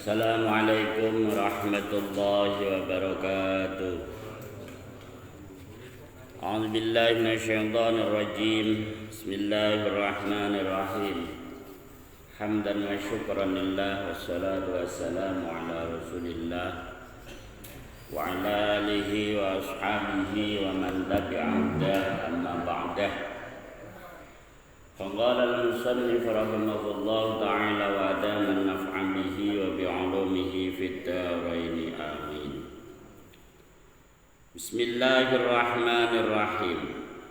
Assalamualaikum warahmatullahi wabarakatuh. A'udzu billahi minasyaitonir rajim. Bismillahirrahmanirrahim. Hamdan wa syukran lillah wassalatu wassalamu ala Rasulillah wa ala alihi wa ashabihi wa man tabi'ahu amma ba'dah. فقال المصنف رحمه الله تعالى وأدام النفع به وبعلومه في الدارين آمين. بسم الله الرحمن الرحيم.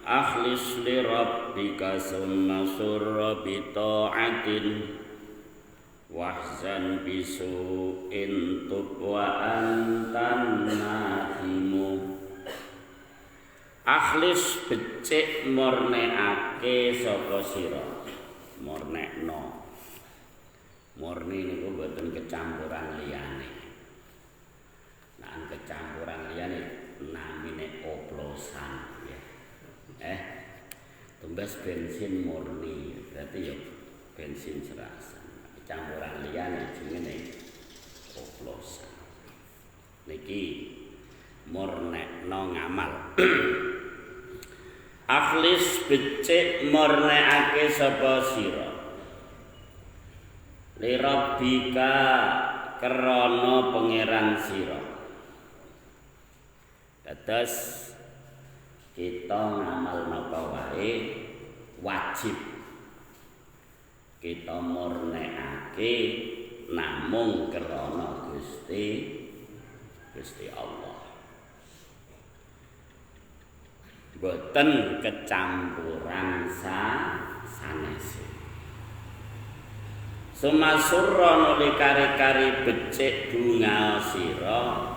أخلص لربك ثم سر بطاعة واحزن بسوء تب وأنت النادم. Akhlis becik murneake saka sira. Murnekno. Murni niku mboten kecampuran liyane. Nah, kecampuran liyane namine oplosan ya. Tumbas bensin murni, berarti ya bensin serasan. Kecampuran liyane jenenge oplosan. Niki murnekno ngamal. Akhlis becik murnekake sapa sira li rabbika krana pangeran sira. Dados kita ngamal napa wae wajib kita murnekake namung krana Gusti Allah. Boten kecampuran sanese. Sumasurra nuli kari-kari becik bunga sira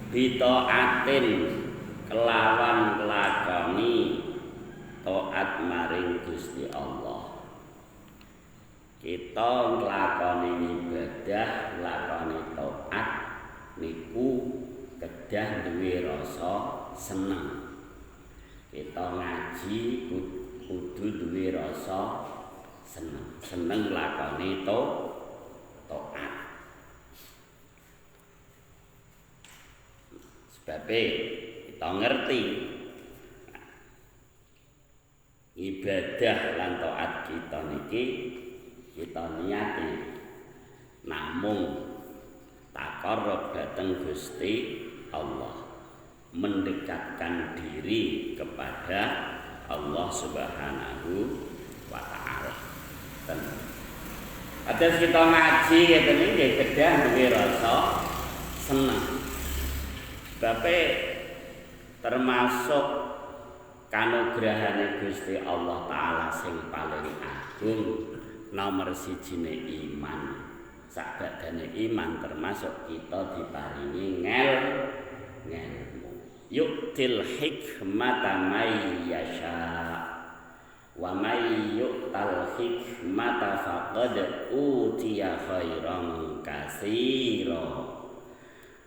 bitaatin kelawan lakoni taat maring Gusti Allah. Kita nglakoni ibadah, nglakoni taat niku kedah duwe rasa seneng. Kita ngaji kudu duwe rasa seneng lakoni taat. Sebabe kita ngerti ibadah lan taat kita niki kita niati namung takarrub dhateng Gusti Allah, mendekatkan diri kepada Allah Subhanahu wa taala. Atas kita ngaji ngeten iki kedah duwe rasa seneng. Bape termasuk kanugrahane Gusti Allah taala sing paling agung nomor sijine iman. Sakbadane iman termasuk kita diparingi ngelmu. Yu'til hikmata may yasha wa may yu'tal hikmata faqad utiya khairan katsira.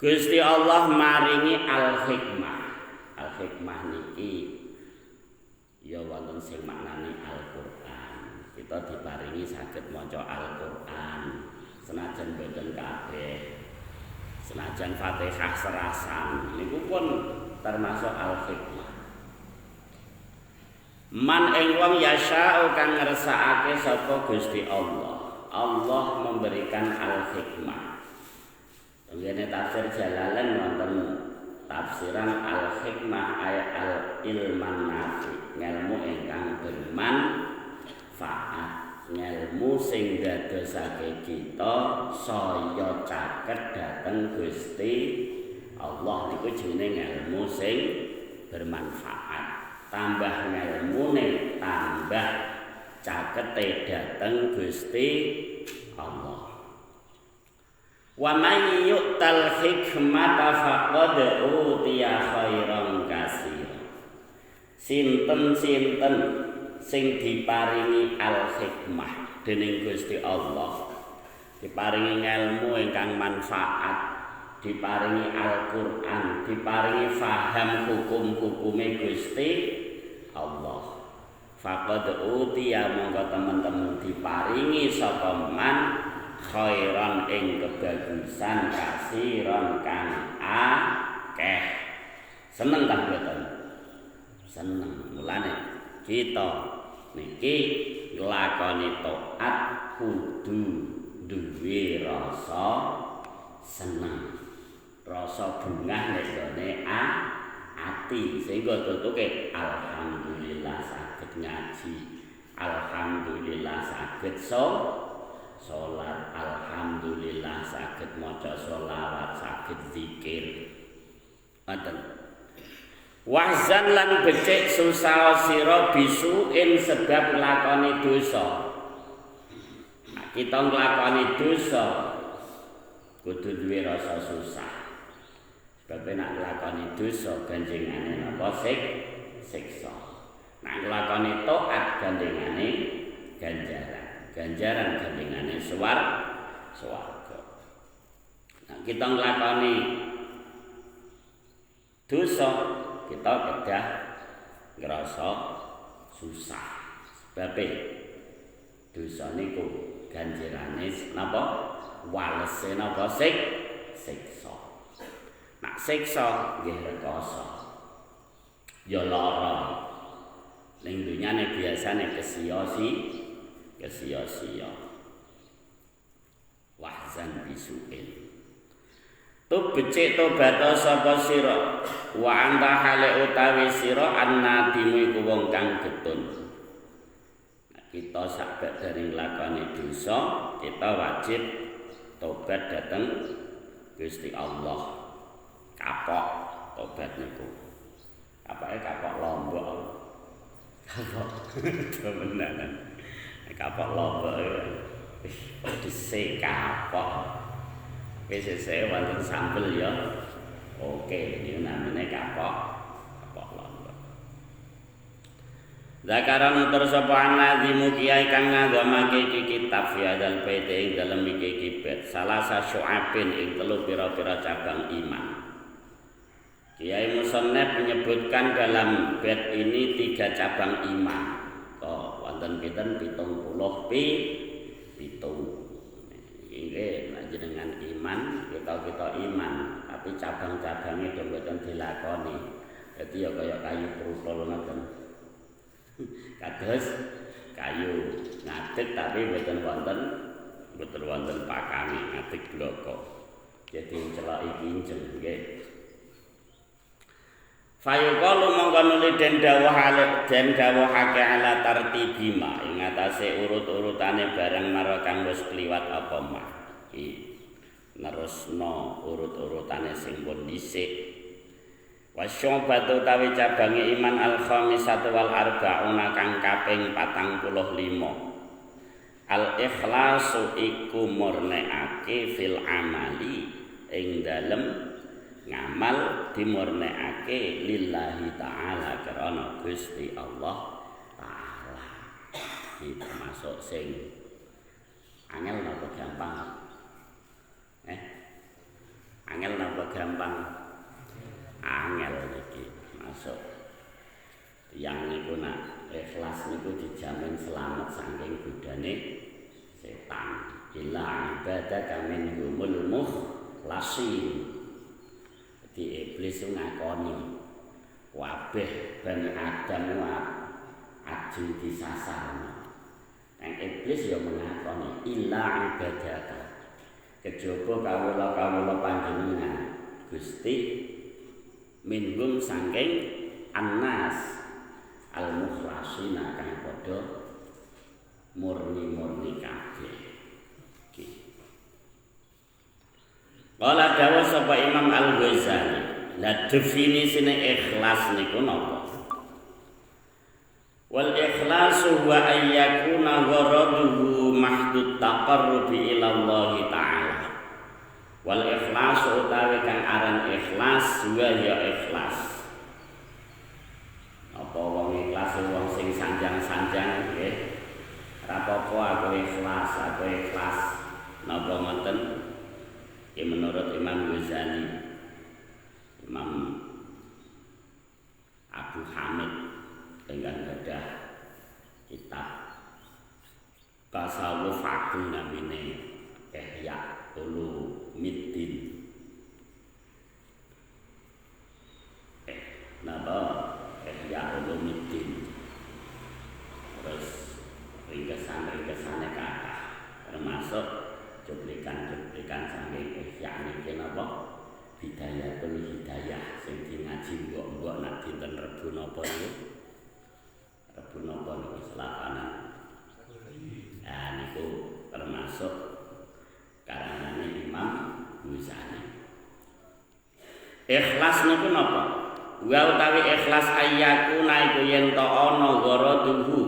Gusti Allah maringi al-hikmah. Al-hikmah niki ya wonten sing maknane Al-Qur'an. Kita diparingi saged maca Al-Qur'an. Senajan boten kabeh, senajan Fatihah serasan niku pun termasuk al-hikmah. Man ing wong yasa'u kang ngersakake sapa Gusti Allah. Allah memberikan al-hikmah. Tenggene tafsir Jalalain wonten tafsiran al-hikmah ay al-ilman nafi, ngelmu ingkang bermanfaat. Ngelmu sing dadosake kita saya caket dhateng Gusti Allah niku jenenge ngelmu sing bermanfaat. Tambah ngelmune tambah cakete dhateng Gusti Allah. Wa may yu'tal hikmata faqad utiya khairan katsira. Sinten-sinten sing diparingi al-hikmah dening Gusti Allah, diparingi ilmu ingkang manfaat, diparingi Al-Qur'an, diparingi faham hukum-hukume Gusti Allah. Faqad utiya monggo teman-teman diparingi sapa man khairan ing kebagusan kasiron kang akeh. Seneng ta mboten? Seneng. Mulane kita niki nglakoni taat kudu duwe rasa seneng. Rasa bungah nek gone ati sehingga tutuke alhamdulillah saged ngaji. Alhamdulillah saged salat, alhamdulillah saged maca sholawat, saged zikir. Ngoten. Wahzan lan becik susah sira bisuin sebab nglakoni dosa. Nah, kita nglakoni dosa kudu duwe rasa susah. Sebab nek nglakoni dosa ganjengane napa siksa. Nek nglakoni taat gandengane ganjaran. Ganjaran gandengane swarga. Nah, kita nglakoni dosa kita kedah ngrasa susah. Sebab dosa niku ganjarane napa? Walese napa siksa. Nak siksa nggih rekoso. Ya lara. Ning dunyane biasane kesia-sia. Wahzan bisuin. Tu becik tobato sapa sira wa anta hale utawi sira annadimu iku wong kang getun. Nah, kita sakbek dari nglakoni dosa, kita wajib tobat dateng Gusti Allah. Kapok tobat niku. Apake kapok lombok. Kapok temenan. Kapok lombok wis dhisik kapok. Wis sesuk wonten sambel ya. Oke, niku namine kapok lombok. Zakaran terus sapa anazimu kiai kang ngagamake iki kitab fi hadzal bait ing dalem iki bait salasa syu'abin ing telu pira-pira cabang iman. Kiai Musannaf menyebutkan dalam bait ini 3 cabang iman. Oh, wonten pinten 70 Nggih, nek jenengan iman, kita iman, tapi cabang-cabangnya do mboten dilakoni. Dadi ya kaya kayu prutol ngoten. Kados kayu ngadeg tapi mboten wonten pakane ngadeg bloko. Jadi celoki kinceng nggih. Fayuqalu mongko nuli den dawuhake ala tartibima ing atase urut-urutane barang mara kang wis kliwat apa mah. Iki nerusno urut-urutane sing pun dhisik. Wasyobatu tawi cabange iman al-khamisatu wal arba'una kang kaping 45. Al-ikhlasu iku murnekake fil amali ing dalem ngamal dimurnekake lillahi ta'ala karena Gusti Allah Ta'ala. Iki termasuk sing angel napa gampang? Angel napa gampang? Angel iki masuk. Yang niku nak ikhlas niku dijamin selamat saking godane setan. Illa ibadaka minhumul mukhlasin. Di iblis ngakoni wabeh Bani Adam ajeng disasarno. Nang iblis ya mengakoni illa ibadaka. Kejaba kawula-kawula panjenengan Gusti minhum saking annas al-mukhlasin kang padha murni-murni kabeh. Kala dawuh sapa Imam Al-Ghazali, la definisine ikhlas niku napa? Wal ikhlasu wa ayyakuna gharaduhu mahdud taqarrubi ila Allah Ta'ala. Wal ikhlasu utawi kang aran ikhlas wa ya ikhlas. Apa wong ikhlas wong sing sanjang-sanjang nggih. Ora apa-apa aku ikhlas. Napa ngoten? Ya menurut Imam Ghazali, Imam Abu Hamid dengan gadah kitab tasawuf agung namine Ihya Ulumuddin. Napa Ihya Ulumuddin. Terus ringkesan-ringkesane kathah termasuk cuplikan-cuplikan saking Ihya niki napa Bidayatul Hidayah sing ngaji mbok-mbok nak dinten Rebo napa niku. Rebo napa niku Selatanan. Nah niku termasuk karangane Imam Ghazali. Ikhlas niku napa? Wa utawi ikhlas ayyaku naiku yen ta ana gharaduhu.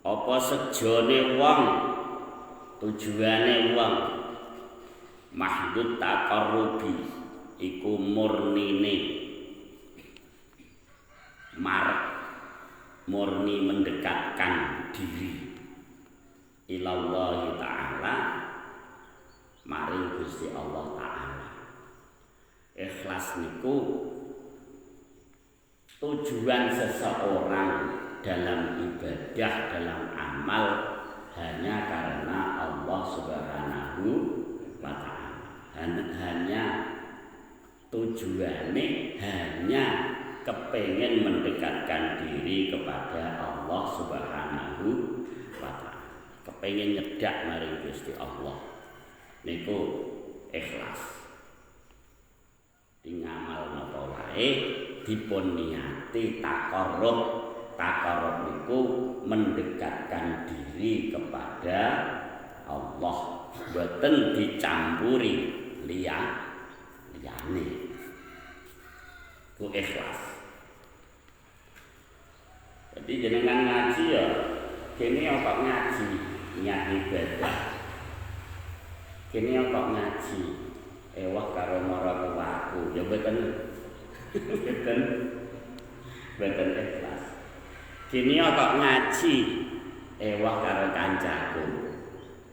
Apa sejone wong, tujuane wong mahdud taqarrubi iku murnine murni mendekatkan diri ilallah ta'ala maring Gusti Allah ta'ala. Ikhlas niku tujuan seseorang dalam ibadah, dalam amal hanya karena Allah Subhanahu wa ta'ala. Hanya tujuannya hanya kepengen mendekatkan diri kepada Allah Subhanahu wa ta'ala. Kepengen nyedak maring Gusti Allah. Niku ikhlas. Ngamal napa wae dipun niati taqarrub. Taqarrub niku mendekatkan diri kepada Allah, boten dicampuri liyane. Ku ikhlas. Jadi jenengan ngaji ya kene kok ngaji niat ibadah. Kene kok ngaji ewah karo marang aku ya boten ikhlas. Kene kok ngaji ewah karo kancaku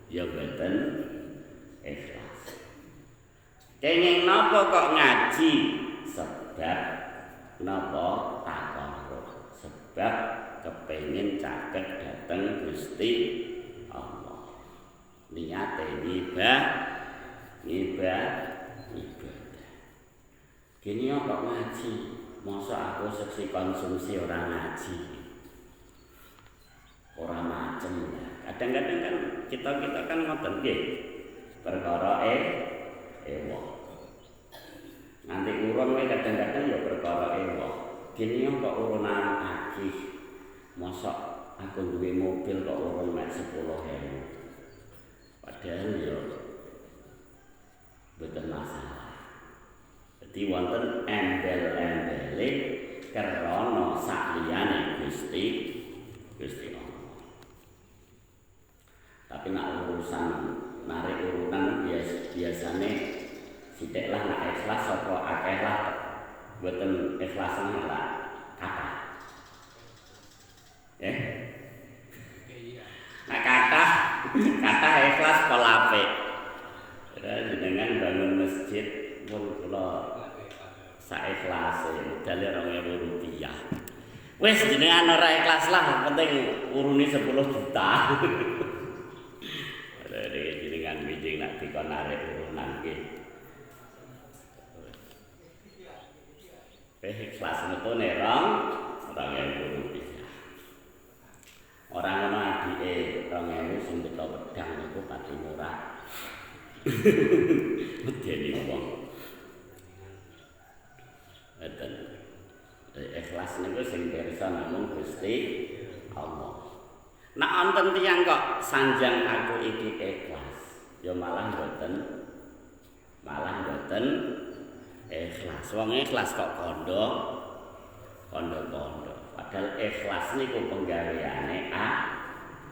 ya boten ikhlas. Kenging napa kok ngaji sebab napa taqarrub, sebab kepengin caket dateng Gusti Allah. Niate ibadah. Kene kok ngaji, masa aku seksi konsumsi orang ngaji. Ora macem ya. Kadang-kadang kan kita kan ngoten nggih. Perkara ewa. Nanti urun wae kadang-kadang ya perkara ewa. Kene kok urunan akeh. Mosok aku duwe mobil kok urun mek 10.000. Padahal ya boten masalah. Dadi wonten embel-embele krana sakliyane Gusti Allah. Tapi nak urusan narik urunan biasane sithik lah nak ikhlas apa akeh lah boten ikhlas lah kata. Nah kata ikhlas polape. Jenengan bangun masjid pun kula saikhlase modale Rp2.000. Wis jenengan ora ikhlas lah, penting urune 10 juta. Jenengan bijing nak dikon narik urunan nggih. Ikhlas metune Rp2.000. Orang ngono adike 2.000 sing beto wedang niku pati murah. Medeni wong. Eten. Ikhlas niku sing pirsa namung Gusti Allah. Nek wonten tiyang kok sanjang aku iki ikhlas, ya malah mboten ikhlas. Wong ikhlas kok kondo. Padahal ikhlas niku penggaweane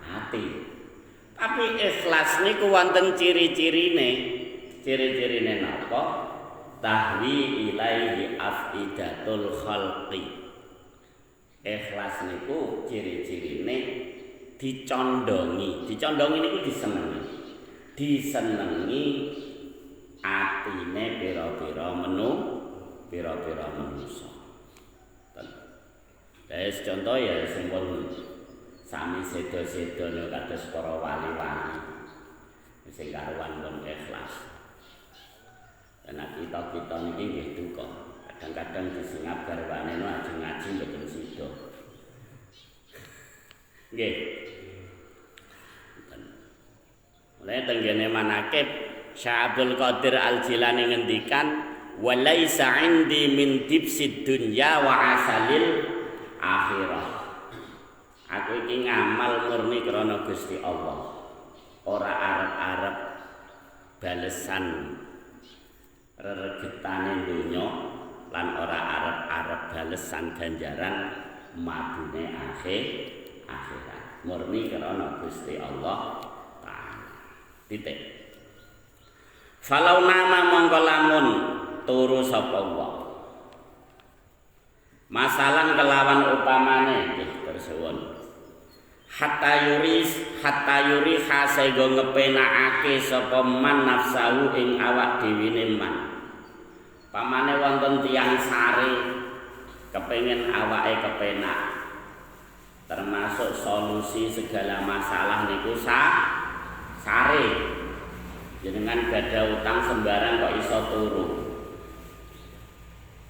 ati. Tapi ikhlas niku wonten ciri-cirine. Ciri-cirine napa? Tahwi ilaihi afidatul khalqi. Ikhlas niku ciri-cirine dicondongi. Dicondongi niku disenengi. Disenengi atine pira-pira manusa. Wis contoh ya sing pun sami sedo-sedo kados para wali-wali. sing karuan pun ikhlas. Karena kita niki nggih duka. Kadang-kadang disingap garwane ajeng ngaji mboten sida. Nggih. Mulai tenggene manakib Syekh Abdul Qadir Al-Jilani ngendikan walaisa indi min dibsid dunya wa asalil akhirah. Aku iki ngamal murni krana Gusti Allah. Ora arep-arep balesan reregetane donya lan ora arep-arep balesan ganjaran madune akhirat. Murni krana Gusti Allah Ta'ala. Titik. Falau nama mongko lamun turu sapa wong. Masalan kelawan upamane nggih tersuwun. Hatta yuri sehingga ngepenakake sapa man nafsahu ing awak dhewe man. Pamane wonten tiyang sare kepengin awake kepenak. Termasuk solusi segala masalah niku sare. Jenengan gada utang sembarang kok iso turu.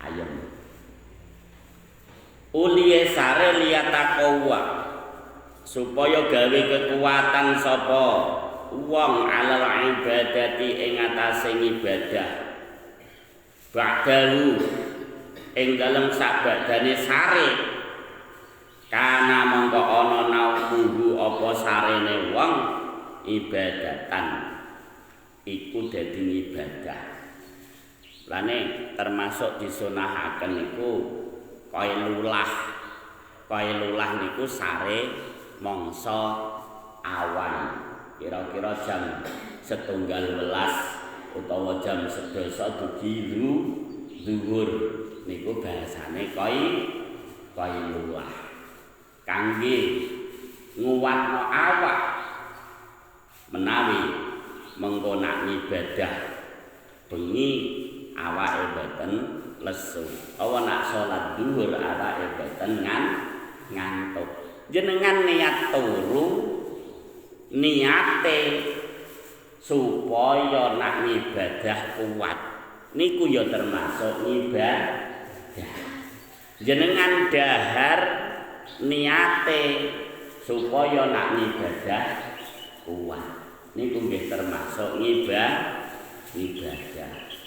Ayem. Uliye sare liyatakowa supaya gawe kekuatan sapa wong alal ibadati ing atase ibadah. Ba'dalu ing dalem sabadane sare kana mongko ana nauhu apa sarene wong ibadatan iku dadi ibadah. Lane termasuk disunahaken niku kaya lulah. Kaya lulah niku sare mangsa awan. Kira-kira jam 1:30 utawa jam 11 dugi zuhur niku bahasane kaya lulah. Kangge nguwatno awak menawi mengko nak ibadah bengi awake boten lesu. Awa nak salat zuhur awake boten ngantuk. Jenengan niat turu niate supaya nak ibadah kuat. Niku ya termasuk ibadah. Jenengan dahar niate supaya nak ibadah kuat. Niku nggih termasuk ibadah.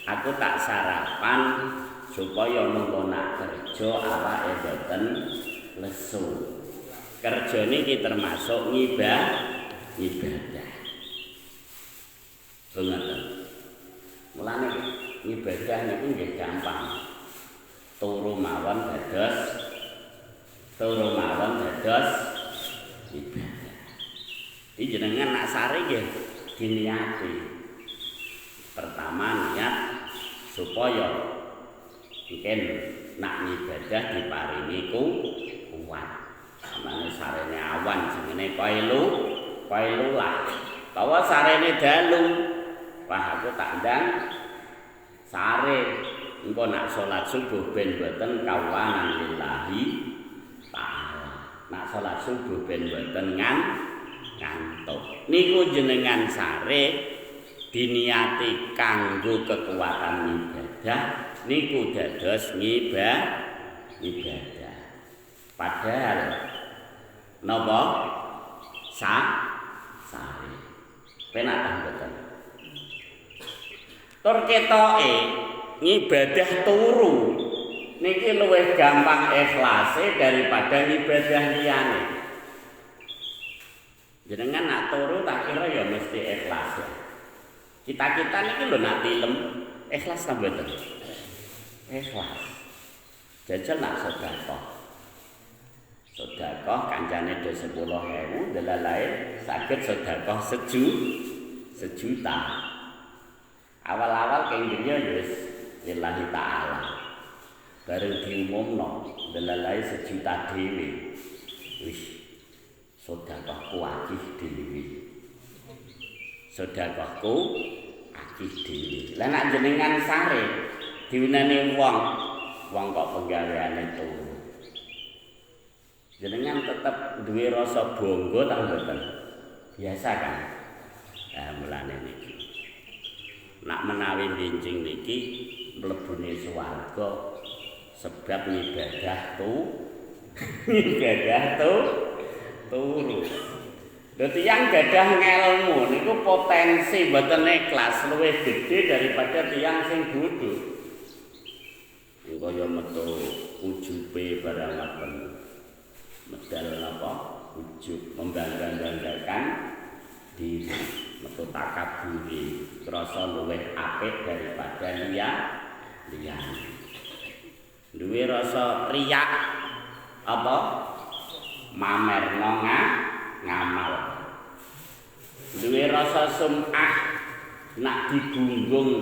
Aku tak sarapan supaya mengko nak kerja awake boten lesu. Kerja niki termasuk ibadah. Ngoten. Mulane ibadah niku nggih gampang. Turu mawon dados ibadah. Iki jenengan nak sare nggih diniati. Pertama niat supaya mungkin nak ibadah diparingi kuat. Samane sarene awan jenenge kaya lulah. Tawa sarene dalu. Wah aku tak ndang sare engko nak salat subuh ben mboten kawanan lillahi ta'ala. Nak salat subuh ben mboten ngantuk. Niku jenengan sare diniati kanggo kekuatan ibadah niku dados ibadah. Padahal napa sare penak ta mboten. Tur ketoke ngibadah turu niki luwih gampang ikhlase daripada ibadah liyane. Jenengan nak turu tak kira ya mesti ikhlas. Kita-kita niki lho nak tilem ikhlas ta mboten? Ikhlas. Jajal nak sedekah kancane do 10.000 delalae saged sedekah sejuta. Awal-awal keng dunya wis lillahi ta'ala. Bareng diumumno delalae sejuta dhewe. Wis sedekahku akeh dhewe. Sedekahku akeh dhewe. Lah nek jenengan sare diwinane wong kok penggaweane turu. Jenengan tetep duwe rasa bangga ta mboten? Biasa kan? Mulane niku. sak menawi benjing niki mlebune swarga sebab ibadah turu. Dadi yang gadah ngelmu niku potensi mboten ikhlas luwih gedhe daripada tiyang sing bodho. Kaya metu ujube barang ngaten. Medal napa? Ujub membangga-banggakan diri. Metu takaburi, krasa luwih apik daripada liyane. Duwe rasa riyak apa? Mamerno ngamal. Duwe rasa sum'ah nak digunggung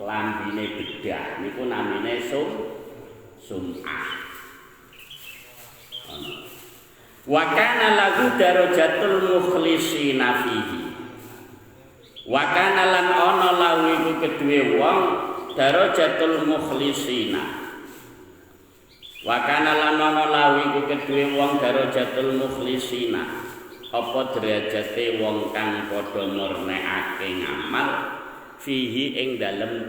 lambine bedah niku namine sum'ah. Wa kana lahu darajatul mukhlisina fihi. Wa kana lan ana lahu iku kedue wong darajatul mukhlisina. Wa kana lan ana lahu iku kedue wong darajatul mukhlisina. Apa derajate wong kang padha murnekake ngamal fihi ing dalem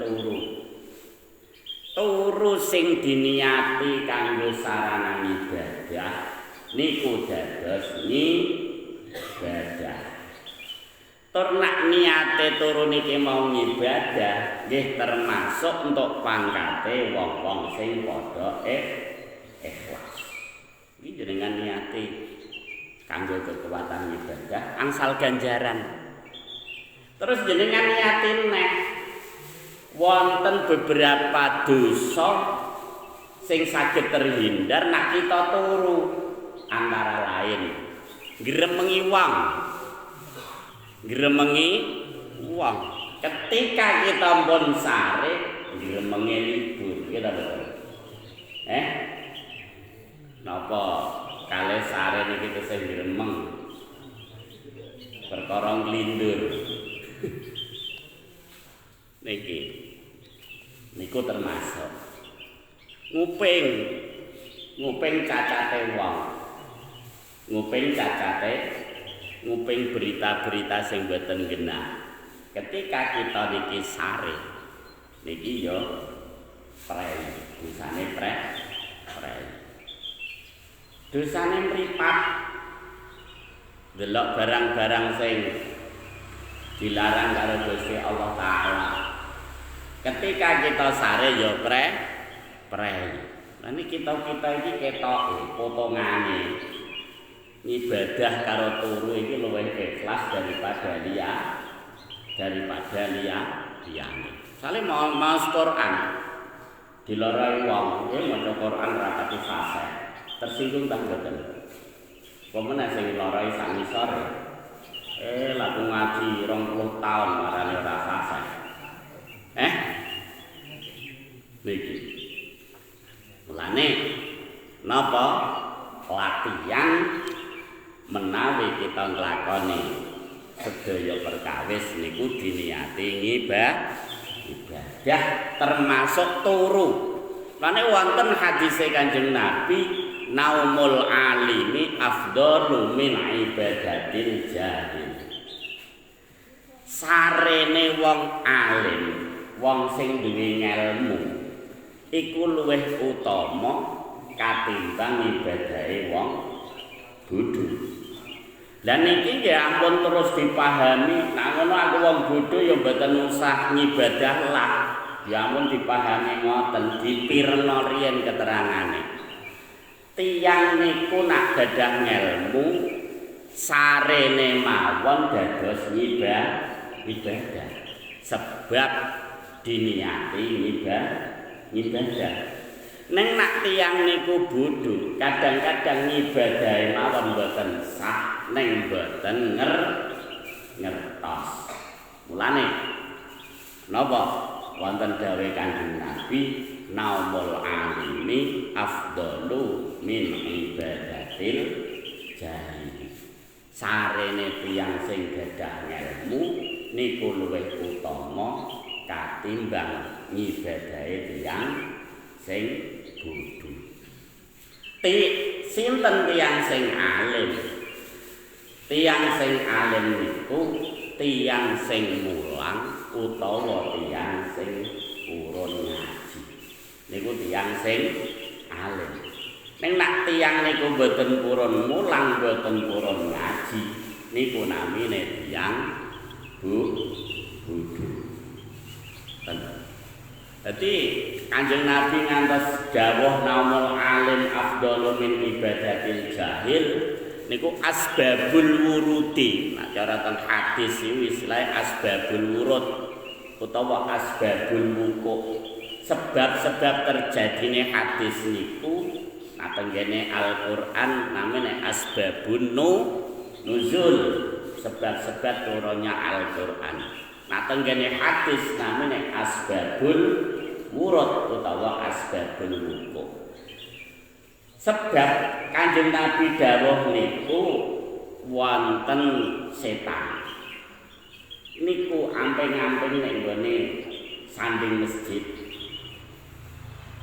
turu sing diniati kanggo sarana ibadah niku dados ibadah. Tur nak niate turu niki mau ibadah nggih termasuk untuk pangkate wong-wong sing padha ikhlas. Iki jenengan niate kanggo kekuatan ibadah angsal ganjaran. Terus jenengan niatin neh wonten beberapa dosa sing saged terhindar nak kita turu antara lain ngremengi wong ketika kita pun sare ngremengi libur kita betul napa kalih sare niki tesih gremeng perkara nglindur niku termasuk nguping cacate wong nguping berita-berita sing boten genah ketika kita niki sare niki yo prei dosane prei dosane mripat delok barang-barang sing dilarang karo Gusti Allah Taala. Ketika kita sare ya prei. Lah niki kita iki ketoke potongane ibadah karo turu iki luwih ikhlas daripada liyane. Sale maos Quran dilarai wong, maca Quran ra pati fasih. Tersinggung tak mboten? Pemene sing larai sak ngisor. Laku ngaji 20 tahun marane ora fasih. Niki. Mulane napa latihan menawi kita nglakoni sedaya perkawis niku diniati ibadah termasuk turu. Lane wonten hadise Kanjeng Nabi naumul alimi afdalu min ibadatil jahil. Sarene wong alim, wong sing duwe ngelmu iku luwih utama katimbang ibadahe wong bodho. Lah niki nggih ampun terus dipahami, nek ngono aku wong bodho ya mboten usah ngibadah lah. Ya ampun dipahami ngoten, dipirna riyen keterangane. Tiyang niku nak gadah ngelmu sarene mawon dados ibadah sebab diniati ibadah. Neng nak tiyang niku bodho kadang-kadang ngibadahe mawon mboten sah neng mboten ngertos. Mulane napa wonten dawuh Kanjeng Nabi naumul alimi afdalu min ibadatil jahil. Sarene tiyang sing gadah ngelmu niku luwih utama katimbang ngibadahe tiyang sing bodho. Sinten tiyang sing alim? Tiyang sing alim niku tiyang sing mulang utawa tiyang sing urun ngaji. Niku tiyang sing alim. Ning nak tiyang niku mboten purun mulang, mboten purun ngaji, niku namine tiyang bodho. Dadi Kanjeng Nabi ngantos dawuh naumul alim afdalu min ibadatil jahil niku asbabul wurudi. Nah cara ten hadis iki istilah asbabul wurud utawa asbabul wuku. Sebab-sebab terjadine hadis niku nah tenggene Al-Qur'an namanya asbabun nuzul, sebab-sebab turunnya Al-Qur'an. Nah tenggene hadis namanya asbabul wurud utawa asbabul wuku. Sebab Kanjeng Nabi dawuh niku wonten setan. Niku amping-amping nek nggone sanding masjid.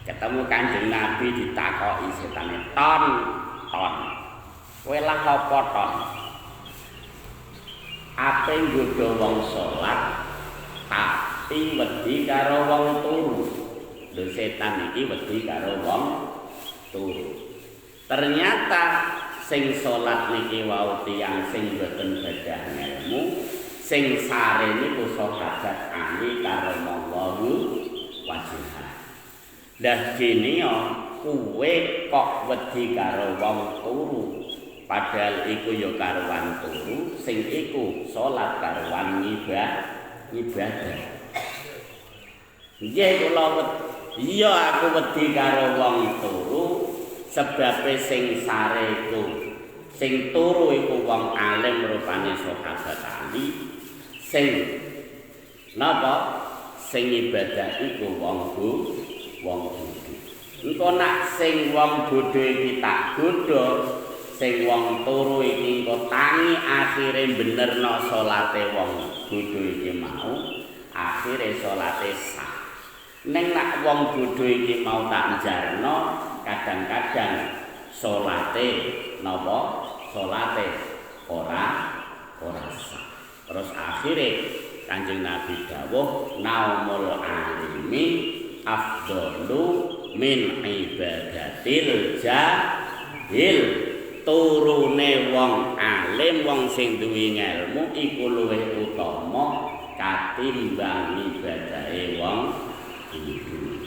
Ketemu Kanjeng Nabi ditakoki setane, "Ton, kowe lah apa ton?" Ape nggodha wong salat tapi wedi karo wong turu. Lho setan iki wedi karo wong turu. Ternyata sing salat niki wau tiyang sing boten gadah ilmu, sing sare niku sahabat ali karo Allahu wajibah. Lah kene yo kuwe kok wedi karo wong turu. Padahal iku ya karuan turu, sing iku salat karuan ibadah. Nggih kula iya aku wedi karo wong turu sebab sing sare iku sing turu iku wong alim rupane sahabat Ali. Sing napa? Sing ibadah iku wong bodho. Engko nak sing wong bodho iki tak godho sing wong turu iki engko tangi akhire benerno salate wong bodho iki mau, akhire salate sah. Ning nak wong bodho iki mau tak jarno, kadang-kadang salate napa? Salate ora sah. Terus akhire Kanjeng Nabi dawuh naumul alimi afdalu min ibadatil jahil. Turune wong alim wong sing duwe ilmu iku luwih utama katimbang ibadahe wong iku.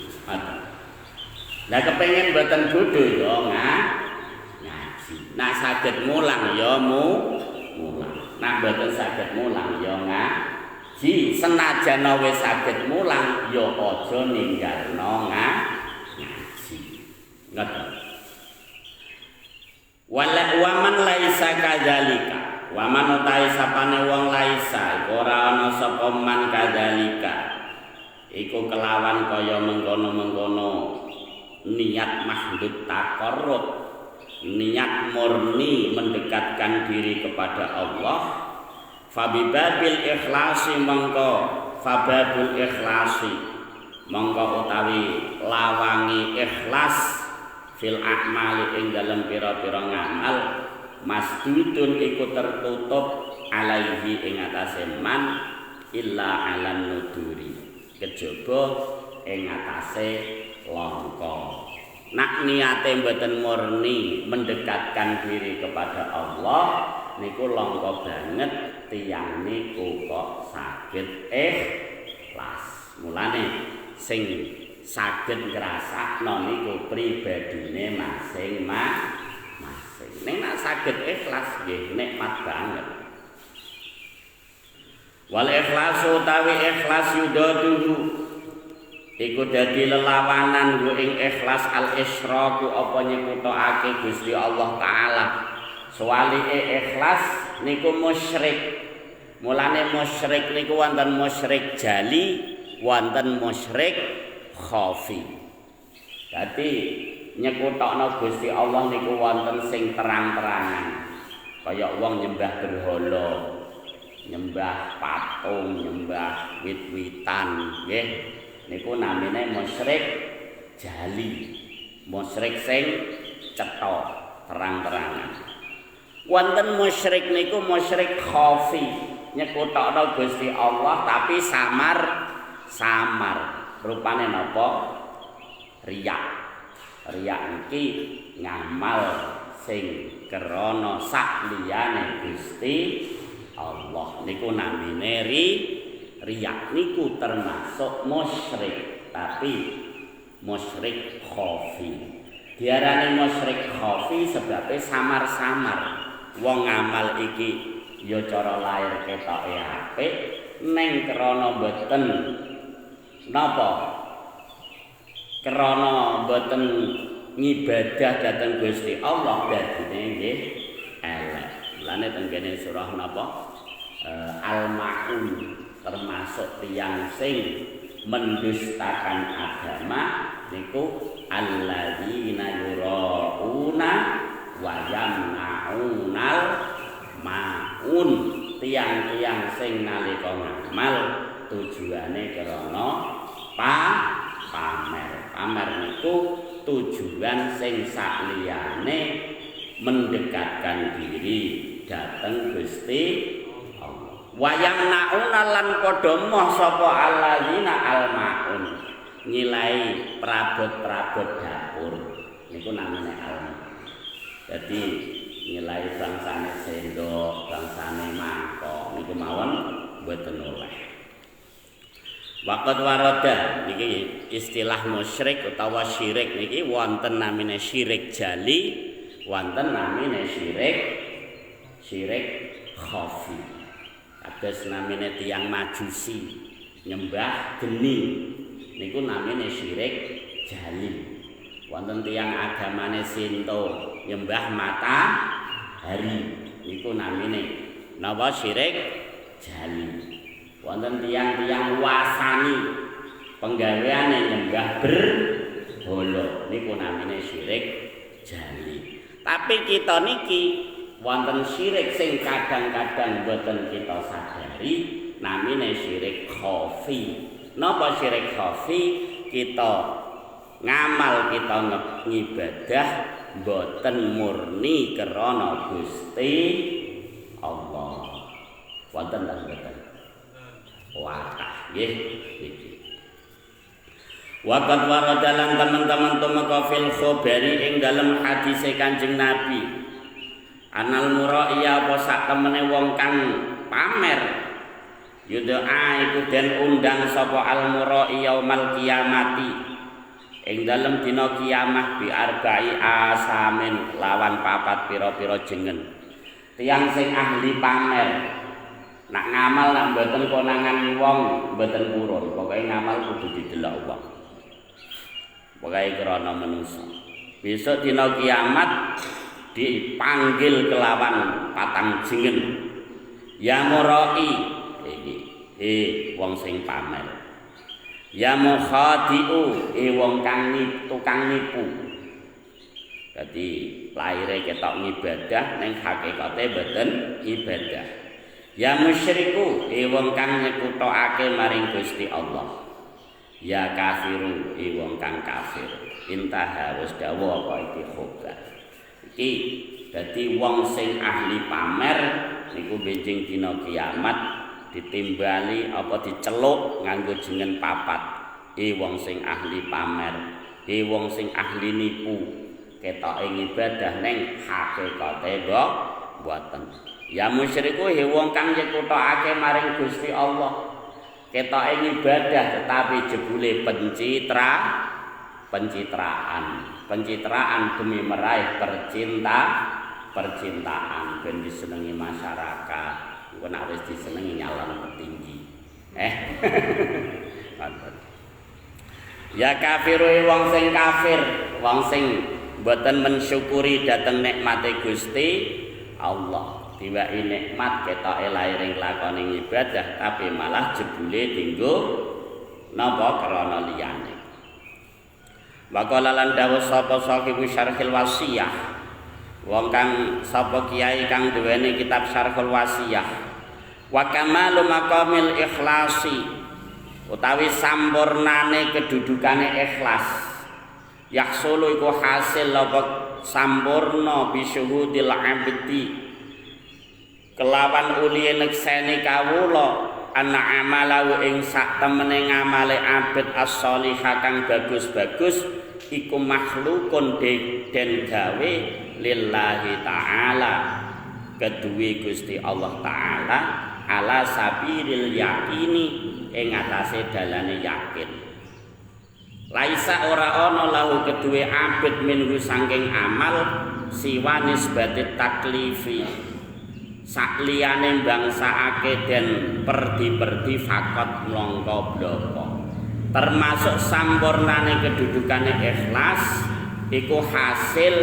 Lah kepengin mboten bodho ya ngaji. Nak saged mulang ya mulang. Nak mboten saged mulang ya ngaji. Senajan wis saged mulang ya aja ninggalno ngaji. Ngoten. Waman laisa kadzalika, waman utahe sapane wong laisa ora ana sapa man kadzalika. Iku kelawan kaya mengkono-mengkono niat mahdud taqarrub, niat murni mendekatkan diri kepada Allah. Fabibabil ikhlasi mongko fababul ikhlasi mongko utawi lawangi ikhlas fil a'mali ing dalem pira-pira ngamal masdudun iku tertutup alaihi ing atase man illa alan nuduri kejaba ing atase langka. Nak niate mboten murni mendekatkan diri kepada Allah niku langka banget tiyang niku kok saged ikhlas. Mulane sing saged ngrasakno niku pribadine masing-masing. Nek nak saged ikhlas nggih nikmat banget. Wal ikhlasu tawi ikhlas yudaduhu iku dadi lelawanan nggo ing ikhlas al isyraku apa nyekutake Gusti Allah taala. Suwalike ikhlas niku musyrik. Mulane musyrik niku wonten musyrik jali, wonten musyrik khafi. Dadi nyekutokno Gusti Allah niku wonten sing terang-terangan. Kaya wong nyembah berhala, nyembah patung, nyembah wit-witan, nggih. Niku namine musyrik jali. Musyrik sing cetha, terang-terangan. Wonten musyrik niku musyrik khafi. nyekutokno Gusti Allah tapi samar. Rupane napa? Riya. Riya iki ngamal sing krana sak liyane Gusti Allah. Niku namine riya. Niku termasuk musyrik, tapi musyrik khafi. Diarani musyrik khafi sebabnya samar-samar. Wong ngamal iki ya cara lahir ketoke apik, ning krana mboten napa? Krana mboten ngibadah dhateng Gusti Allah dadine nggih elek. Lane teng kene surah napa? Al-Maun termasuk tiyang sing mendustakan agama niku alladzina yurauna wa yamnaunal maun. Tiang-tiang sing nalika ngamal tujuane krana pamer. Pamer niku tujuan sing sakliyane mendekatkan diri dhateng Gusti Allah. Wa yamnauna lan padha moh sapa alladzina al-maun. Nyilai perabot-perabot dapur niku namanya alma. Jadi nyilai bangsane sendok, bangsane mangkok niku mawon mboten oleh. Waqat warada niki istilah musyrik utawa syirik niki wonten namine syirik jali, wonten namine syirik khafi. Kados namine tiyang majusi nyembah geni niku namine syirik jali. Wonten tiyang agamane Sinto nyembah matahari niku namine napa syirik jali. Wonten tiyang-tiyang wasani penggaweane nyembah berhala niku namine syirik jali. Tapi kita niki wonten syirik sing kadang-kadang boten kita sadari namine syirik khafi. Napa syirik khafi? Kita ngamal, kita ngibadah boten murni krana Gusti Allah. Wonten ta boten? Watah nggih niki. Waqat waradalan teman-teman tumeka fil khabari ing dalem hadise Kanjeng Nabi. Anal muraiya apa sak temene wong kang pamer yud'a iku den undang sapa al murai yaumal kiamati ing dalem dina kiamah bi arba'i asamin lawan papat pira-pira jengen. Tiyang sing ahli pamer nak ngamal nak mboten konangan wong mboten purun, pokoke ngamal kudu didelok wong. Pokoke krana manungsa. Besok dina kiamat dipanggil kelawan patang jengen. Ya murai iki wong sing pamer. Ya mukhadi'u wong kang tukang nipu. Dadi laire ketok ngibadah ning hakikate mboten ibadah. Ya musyriku wong kang nyekutokake maring Gusti Allah. Ya kafiru wong kang kafir. Intah harus dawuh apa iki khobar. Iki dadi wong sing ahli pamer niku benjing dina kiamat ditimbali apa diceluk nganggo jeneng papat. Wong sing ahli pamer, wong sing ahli nipu. Ketoke ibadah ning hakikate mboten. Ya musyriku wong kang nyekutokake maring Gusti Allah. Ketoke ibadah tetapi jebule pencitraan demi meraih percintaan ben disenengi masyarakat. Engko nek wis disenengi nyalon petinggi. Ya kafiru wong sing kafir, wong sing mboten mensyukuri dhateng nikmate Gusti Allah. Diwai nikmat ketoke lairing lakone ibadah tapi malah jebule dinggo napa krana liyane. Waqala lan dawuh sapa sahibu syarhil wasiyah. Wong kang sapa kiai kang duweni kitab syarhul wasiyah. Wa kamalu maqamil ikhlasi utawi sampurnane kedudukane ikhlas. Yahsulu iku hasil apa sampurna bisyuhudil abdi kelawan uliye nekseni kawula ana amalahu ing sak temene ngamale abet as-sholihah kang bagus-bagus iku makhlukun den gawe lillahi ta'ala keduwe Gusti Allah taala ala sabilil yaqini ing atase dalane yakin. Laisa ora ana lahu keduwe abet minhu saking amal siwa nisbati taklifi sakliyane bangsakake den perdi-perdi fakot mlangka bloko termasuk sampurnane kedudukane ikhlas iku hasil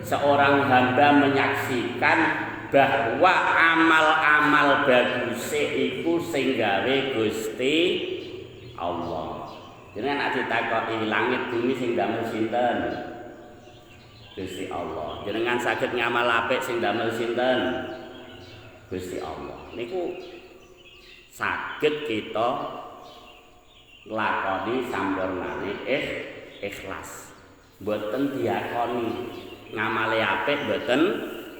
seorang hamba menyaksikan bahwa amal-amal bagus iku sing gawe Gusti Allah. Jenengan nek ditakoki langit bumi sing damel sinten? Gusti Allah. Jenengan saged ngamal apik sing damel sinten? Gusti Allah. Niku saged kita nglakoni sampurnane ikhlas. Mboten diakoni ngamale apik mboten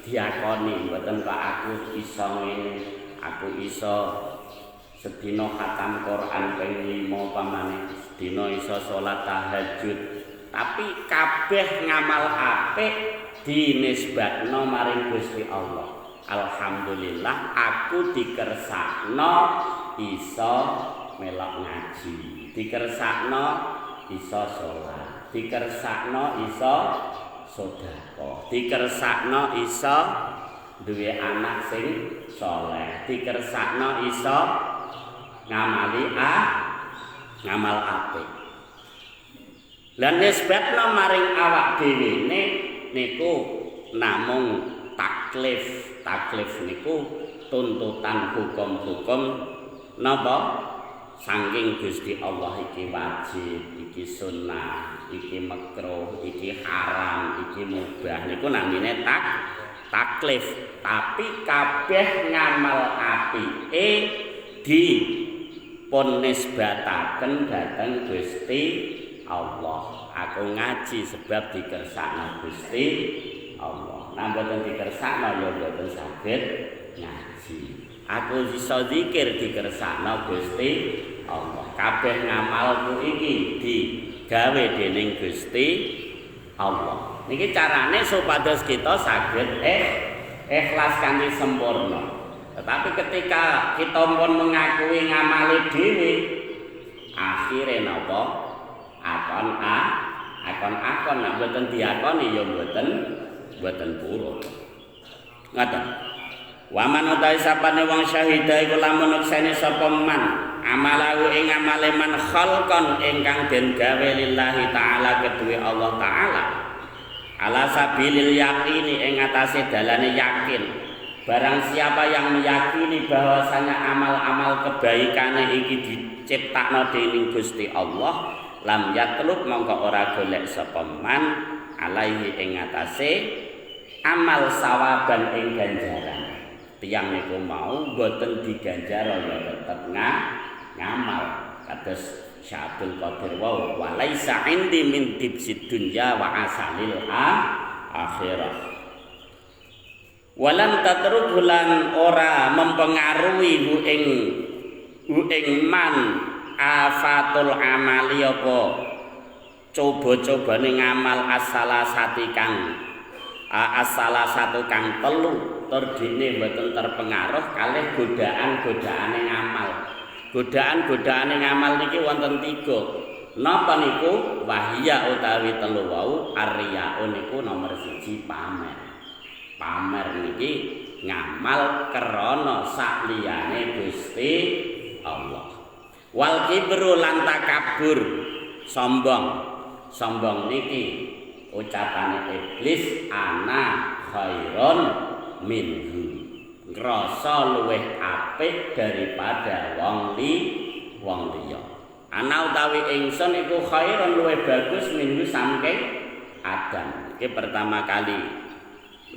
diakoni, mboten kok aku iso ngene, aku iso sedina khatam Quran ping 5 pamane, sedina iso salat tahajud. Tapi kabeh ngamal apik dinisbatno maring Gusti Allah. Alhamdulillah aku dikersakno iso melok ngaji, dikersakno iso salat, dikersakno iso sedekah, dikersakno iso duwe anak sing saleh, dikersakno iso ngamal apik. Lan nisbatno maring awak dhewe niku namung taklif. Taklif niku tuntutan hukum-hukum napa saking Gusti Allah iki wajib, iki sunnah, iki makruh, iki haram, iki mubah niku namine taklif. Tapi kabeh ngamal apike dipun nisbataken dhateng Gusti Allah. Aku ngaji sebab dikersakno Gusti Allah. Nah mboten dikersakno ya mboten saged ngaji. Aku iso zikir dikersakno Gusti Allah. Kabeh ngamalku iki digawe dening Gusti Allah. Niki carane supados kita saged ikhlas kanthi sempurna. Tetapi ketika kita pun mengakui ngamali dhewe, akhire napa? Akon nek mboten diakoni ya mboten purun. Ngoten. Wa man utahe sapane wong syahida iku lamun nekseni sapa man amalahu ing amale man khalqan ingkang den gawe lillahi taala kedue Allah taala ala sabilil yaqini ing atase dalane yakin. Barang siapa yang meyakini bahwasanya amal-amal kebaikane iki diciptakno dening Gusti Allah, lam yatlub mongko ora golek sapa man alaihi ing atase amal sawaban ing ganjaran. Tiyang niku mau boten diganjar ya tetep ngamal kados Syabul Qadir wa walaisa indi min tibsid dunya wa asalil akhirah. Walan tatruk lan ora mempengaruhi hu ing man afatul amali apa coba-cobane ngamal as-salasati kang as-salasatu kang telu terdine mboten terpengaruh kalih godaan-godaane ngamal. Godaan-godaane ngamal niki wonten 3. Napa niku? Wahya utawi telu wau, arriya niku nomor 1 pamer. Pamer niki ngamal krana sakliyane Gusti Allah. Wal kibru lan takabur, sombong. Sombong niki ucapane iblis ana khairun minhu. Ngrasa luwih apik daripada wong liya. Ana utawi ingsun iku khairun luwih bagus minhu saking Adam. Iki pertama kali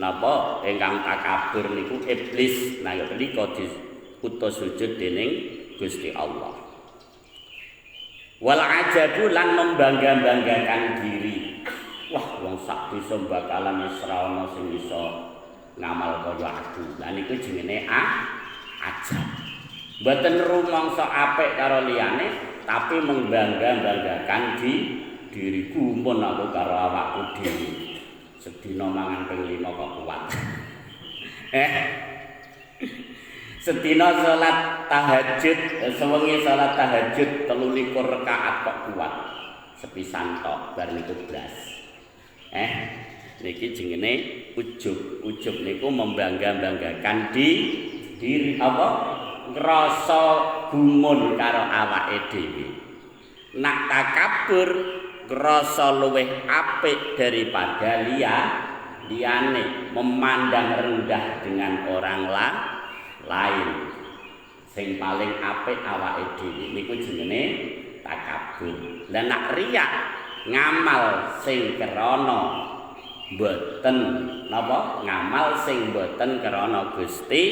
napa ingkang takabur niku iblis. Nah menika diutus sujud dening Gusti Allah. Wal ajabu lan membangga-banggakan diri. Wah, wong sak desa bakalan wis ra ono sing iso ngamal kaya aku. Lah niku jenenge ajab. Mboten rumangsa apik karo liyane, tapi membangga-banggakan diriku pun aku karo awakku dhewe. Sedina mangan ping 5 kok kuat. Sedina salat tahajud, sewengi salat tahajud 23 rakaat kok kuat. Sepisan tok bar niku blas. Niki jenenge ujub. Ujub niku membangga-banggakan diri apa? Ngrasa gumun karo awake dhewe. Nak takabur ngrasa luwih apik daripada liyane, memandang rendah dengan orang lain. Sing paling apik awake dhewe niku jenenge takabur. Lah nak riya ngamal sing krana mboten napa? Ngamal sing mboten krana Gusti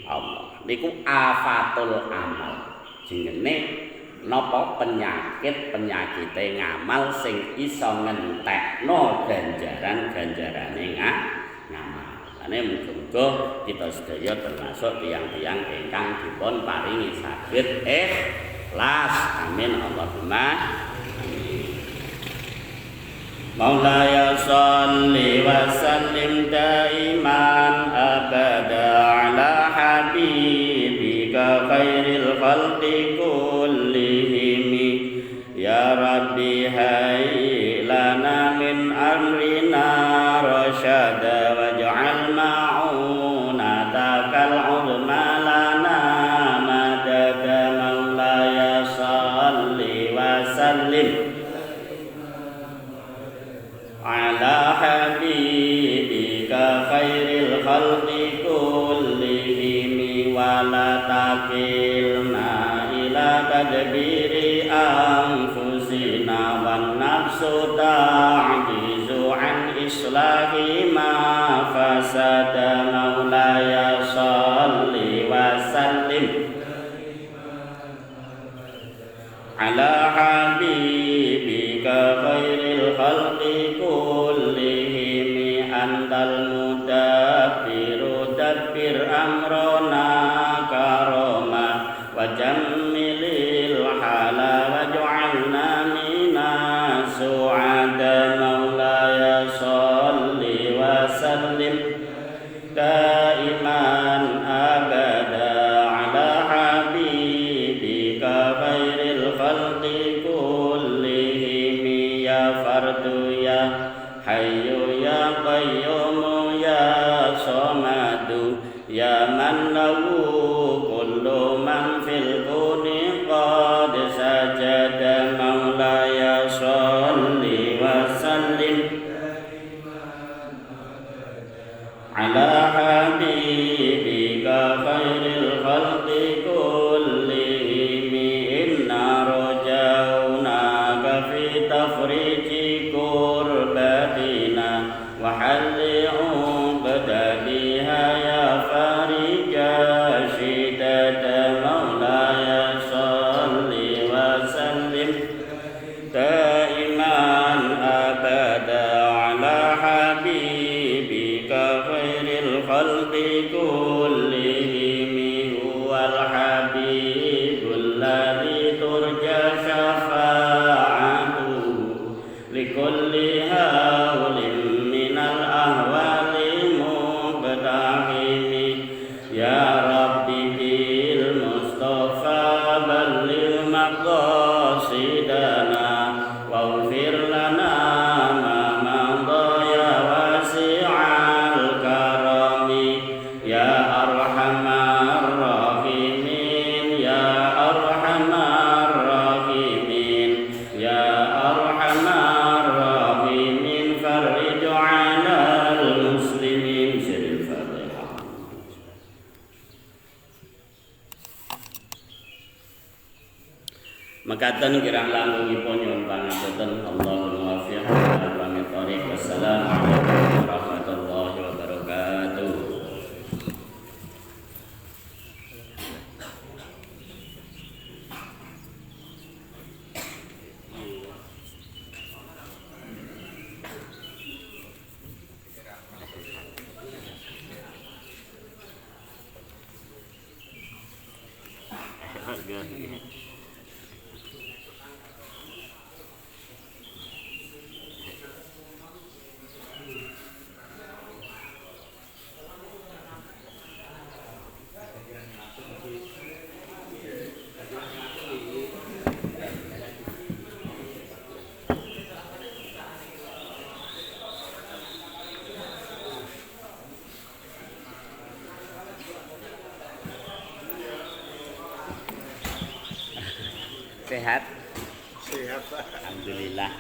Allah. Niku afatul amal. Jenenge napa penyakite ngamal sing iso ngentekno ganjaran-ganjarane ngamal. Lane muga-muga kita sedaya termasuk tiyang-tiyang ingkang dipun paringi saged ikhlas. Amin Allahumma amin. Maulaya shalli wa sallim daiman abada ala habibika khairil khalqi kullihim. Ya Rabbi hayyi lana min amrina rasyada waj'al ma'unatakal uzma lana madada. Maulaya shalli wa sallim ala habibika khairil khalqi kullihim wa la takilna ila tadbiri anfusina wan nafsu ta'jizu an islahi ma fasada. Maulaya shalli wa sallim ala habibika khairil khalqi kullihim. Antal mudabbiru dabbir amrona karoma wa jammilil hala waj'alna minas su'ada. Maulaya shalli wa sallim daiman abada ala habibika khairil khalqi kullihim. Ya fardu ya hayyu ya qayyum ya samadu ya man lahu kullu man fil kuni qad sajada. Maulaya shalli wa sallim ala habibika khairil khalqi kullihim. Inna rajaunaka fi tafriji kurbatina wa halli uqdadiha ya farija shidada. Maulaya shalli wa sallim daiman abada ala habibika khairil khalqi kullihim. Huwal habibul ladzi turja syafa'atuhu likulli hawlin minal ahwali muqtahim. Ya Rabbi bil Mustafa balligh maqasidana waghfir lana ma madha ya wasi'al karami. Ya arhamar rahimin ya arhamar rahimin ya arhamar rahimin farij 'alal muslimin. Siril Fatihah. Makaten kirang langkungipun nyuwun pangapunten. Allahumma waffiq wa pamit thariq. Wassalamualaikum warahmatullahi wabarakatuh. Nggih. Sehat? Sehat, Pak. Alhamdulillah.